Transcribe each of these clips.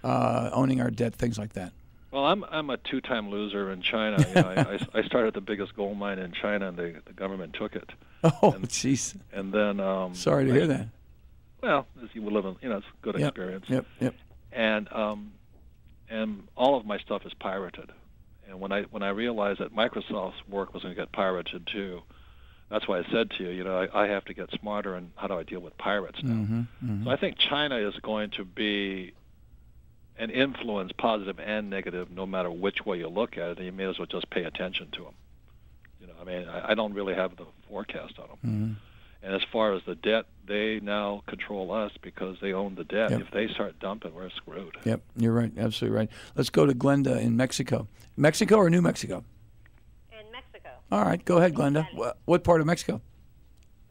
owning our debt, things like that. Well, I'm a two-time loser in China. I started the biggest gold mine in China, and the government took it. Oh, jeez. And then sorry to hear that. Well, as you live in, it's a good experience. Yep. And all of my stuff is pirated. And when I realized that Microsoft's work was going to get pirated too, that's why I said to you, I have to get smarter in how do I deal with pirates now. So I think China is going to be an influence, positive and negative, no matter which way you look at it. And you may as well just pay attention to them. I don't really have the forecast on them. And as far as the debt, they now control us because they own the debt. If they start dumping, we're screwed. Yep, you're right, absolutely right. Let's go to Glenda in Mexico. Mexico or New Mexico? In Mexico. All right, go ahead, Glenda. What part of Mexico?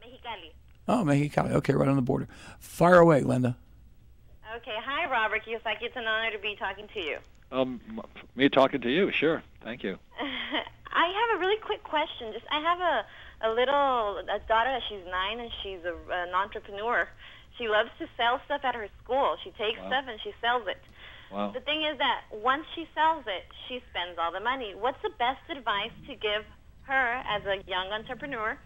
Mexicali. Oh, Mexicali. Okay, right on the border. Fire away, Glenda. Okay, hi, Robert Kiyosaki. It's an honor to be talking to you. Me talking to you, sure. Thank you. I have a really quick question. I have a daughter. She's 9, and she's an entrepreneur. She loves to sell stuff at her school. She takes stuff and she sells it. Wow. The thing is that once she sells it, she spends all the money. What's the best advice to give her as a young entrepreneur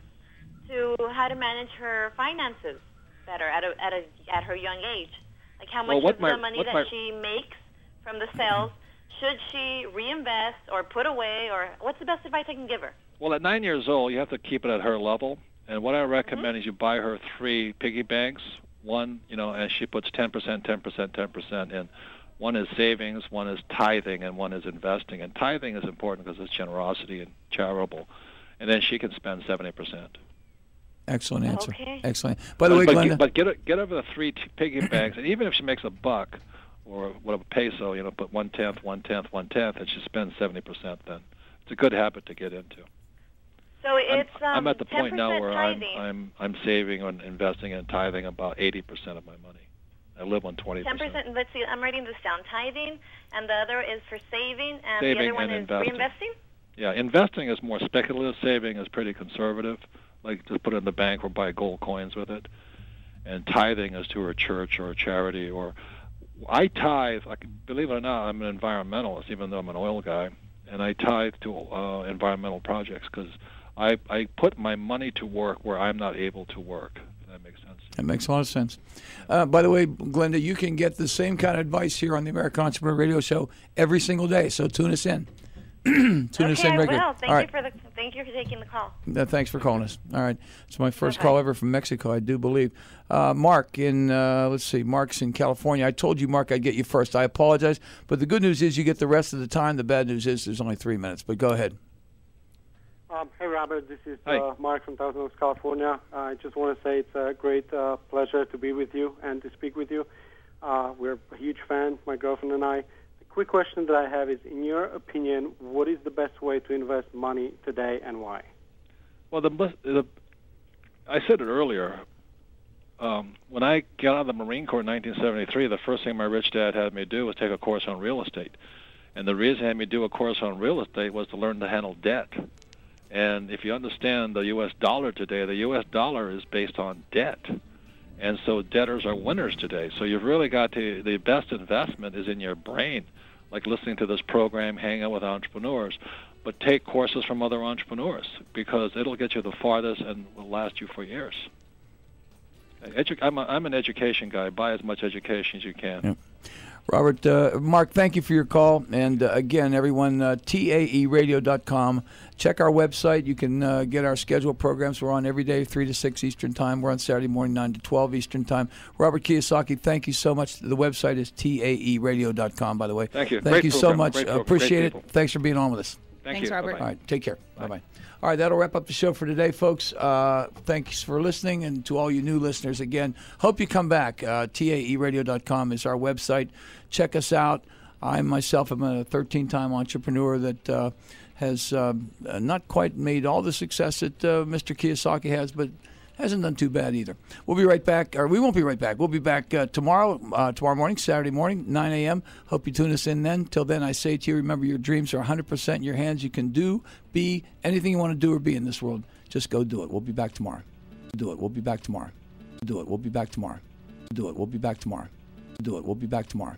to how to manage her finances better at her young age? Like how much of the money that she makes from the sales should she reinvest or put away, or what's the best advice I can give her? Well, at 9 years old, you have to keep it at her level. And what I recommend is you buy her 3 piggy banks. One, and she puts 10%, 10%, 10% in. One is savings, one is tithing, and one is investing. And tithing is important because it's generosity and charitable. And then she can spend 70%. Excellent answer. Okay. Excellent. By the way, Glenda. But get over the 3 piggy banks, and even if she makes $1 or whatever peso, put 1/10, 1/10, 1/10, and she spends 70%. Then it's a good habit to get into. So it's I'm at the point now where tithing. I'm saving and investing and tithing about 80% of my money. I live on 20%. 10%. Let's see. I'm writing this down. Tithing, and the other is for saving, and saving the other one and is investing. reinvesting. Yeah, investing is more speculative. Saving is pretty conservative, like just put it in the bank or buy gold coins with it. And tithing is to a church or a charity. Or I tithe. Believe it or not, I'm an environmentalist, even though I'm an oil guy, and I tithe to environmental projects because I put my money to work where I'm not able to work. If that makes sense. That makes a lot of sense. By the way, Glenda, you can get the same kind of advice here on the American Entrepreneur Radio Show every single day. So tune us in. Tune us in regularly. Thank you for taking the call. Thanks for calling us. All right. It's my first call ever from Mexico, I do believe. Mark in, Mark's in California. I told you, Mark, I'd get you first. I apologize. But the good news is you get the rest of the time. The bad news is there's only 3 minutes. But go ahead. Hey, Robert. This is Mark from Thousand Oaks, California. I just want to say it's a great pleasure to be with you and to speak with you. We're a huge fan, my girlfriend and I. The quick question that I have is, in your opinion, what is the best way to invest money today and why? Well, I said it earlier. When I got out of the Marine Corps in 1973, the first thing my rich dad had me do was take a course on real estate. And the reason he had me do a course on real estate was to learn to handle debt. And if you understand the U.S. dollar today, the U.S. dollar is based on debt. And so debtors are winners today. So you've really got to, the best investment is in your brain, like listening to this program, hang out with entrepreneurs, but take courses from other entrepreneurs because it'll get you the farthest and will last you for years. I'm an education guy. Buy as much education as you can. Yep. Robert, Mark, thank you for your call. And again, everyone, TAEradio.com. Check our website. You can get our scheduled programs. We're on every day, 3 to 6 Eastern Time. We're on Saturday morning, 9 to 12 Eastern Time. Robert Kiyosaki, thank you so much. The website is TAEradio.com, by the way. Thank you. Thank you so program. much. Appreciate it. Thanks for being on with us. Thanks, Robert. All right, take care. Bye-bye. All right, that'll wrap up the show for today, folks. Thanks for listening, and to all you new listeners, again, hope you come back. TAEradio.com is our website. Check us out. I myself am a 13-time entrepreneur that has not quite made all the success that Mr. Kiyosaki has, but hasn't done too bad either. We'll be right back, or we won't be right back. We'll be back tomorrow morning, Saturday morning, 9 a.m. Hope you tune us in then. Till then, I say to you, remember your dreams are 100% in your hands. You can do, be, anything you want to do or be in this world. Just go do it. We'll be back tomorrow. Do it. We'll be back tomorrow. Do it. We'll be back tomorrow. Do it. We'll be back tomorrow. Do it. We'll be back tomorrow.